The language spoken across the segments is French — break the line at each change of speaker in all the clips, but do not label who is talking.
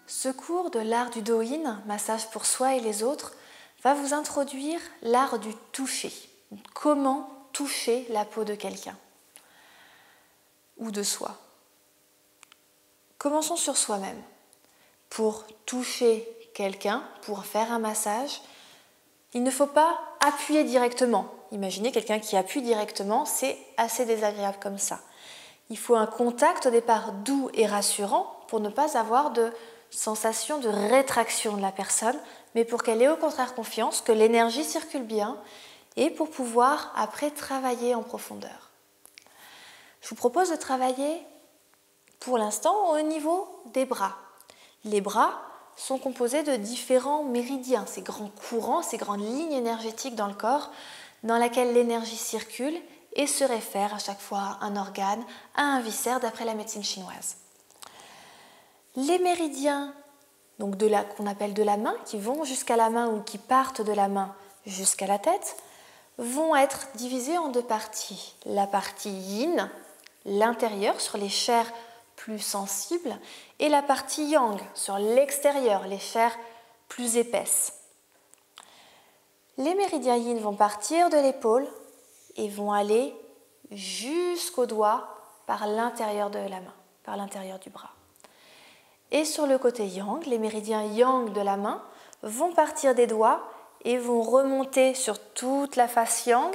Ce cours de l'art du Do-In, massage pour soi et les autres, va vous introduire l'art du toucher. Comment toucher la peau de quelqu'un ou de soi. Commençons sur soi-même. Pour toucher quelqu'un, pour faire un massage, il ne faut pas appuyer directement. Imaginez quelqu'un qui appuie directement, c'est assez désagréable comme ça. Il faut un contact au départ doux et rassurant pour ne pas avoir de sensation de rétraction de la personne, mais pour qu'elle ait au contraire confiance, que l'énergie circule bien et pour pouvoir après travailler en profondeur. Je vous propose de travailler pour l'instant au niveau des bras. Les bras sont composés de différents méridiens, ces grands courants, ces grandes lignes énergétiques dans le corps dans lesquelles l'énergie circule et se réfère à chaque fois à un organe, à un viscère d'après la médecine chinoise. Les méridiens donc qu'on appelle de la main, qui vont jusqu'à la main ou qui partent de la main jusqu'à la tête, vont être divisés en deux parties. La partie yin, l'intérieur sur les chairs plus sensibles, et la partie yang sur l'extérieur, les chairs plus épaisses. Les méridiens yin vont partir de l'épaule et vont aller jusqu'au doigt par l'intérieur de la main, par l'intérieur du bras. Et sur le côté yang, les méridiens yang de la main vont partir des doigts et vont remonter sur toute la face yang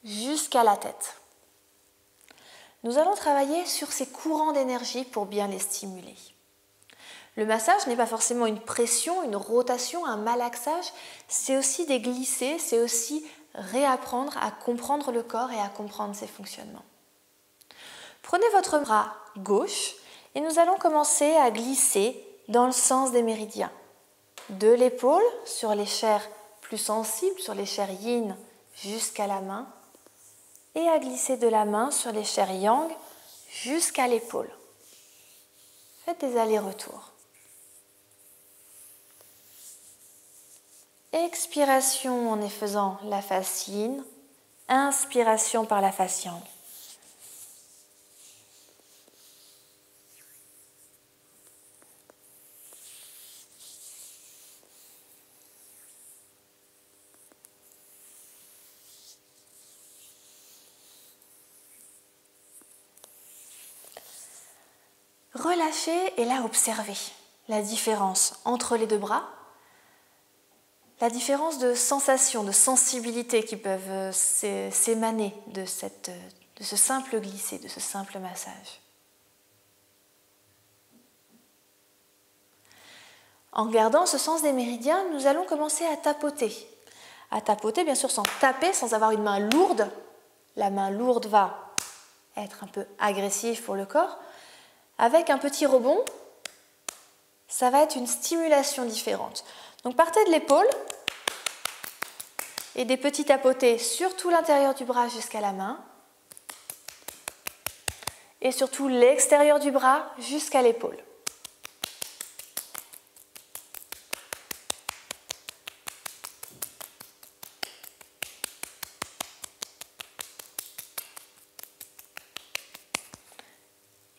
jusqu'à la tête. Nous allons travailler sur ces courants d'énergie pour bien les stimuler. Le massage n'est pas forcément une pression, une rotation, un malaxage, c'est aussi des glissés, c'est aussi réapprendre à comprendre le corps et à comprendre ses fonctionnements. Prenez votre bras gauche et nous allons commencer à glisser dans le sens des méridiens. De l'épaule sur les chairs plus sensibles, sur les chairs yin jusqu'à la main, et à glisser de la main sur les chairs yang jusqu'à l'épaule. Faites des allers-retours. Expiration en faisant la face yin, inspiration par la face yang. Relâchez et là observez la différence entre les deux bras, la différence de sensations, de sensibilité qui peuvent s'émaner de ce simple glisser, de ce simple massage. En regardant ce sens des méridiens, nous allons commencer à tapoter. À tapoter, bien sûr, sans taper, sans avoir une main lourde. La main lourde va être un peu agressive pour le corps. Avec un petit rebond, ça va être une stimulation différente. Donc partez de l'épaule et des petits tapotés sur tout l'intérieur du bras jusqu'à la main et surtout l'extérieur du bras jusqu'à l'épaule.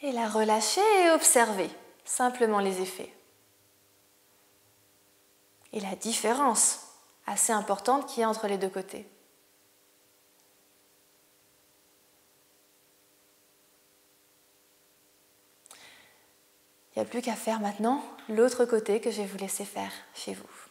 Et la relâcher et observer simplement les effets. Et la différence assez importante qu'il y a entre les deux côtés. Il n'y a plus qu'à faire maintenant l'autre côté que je vais vous laisser faire chez vous.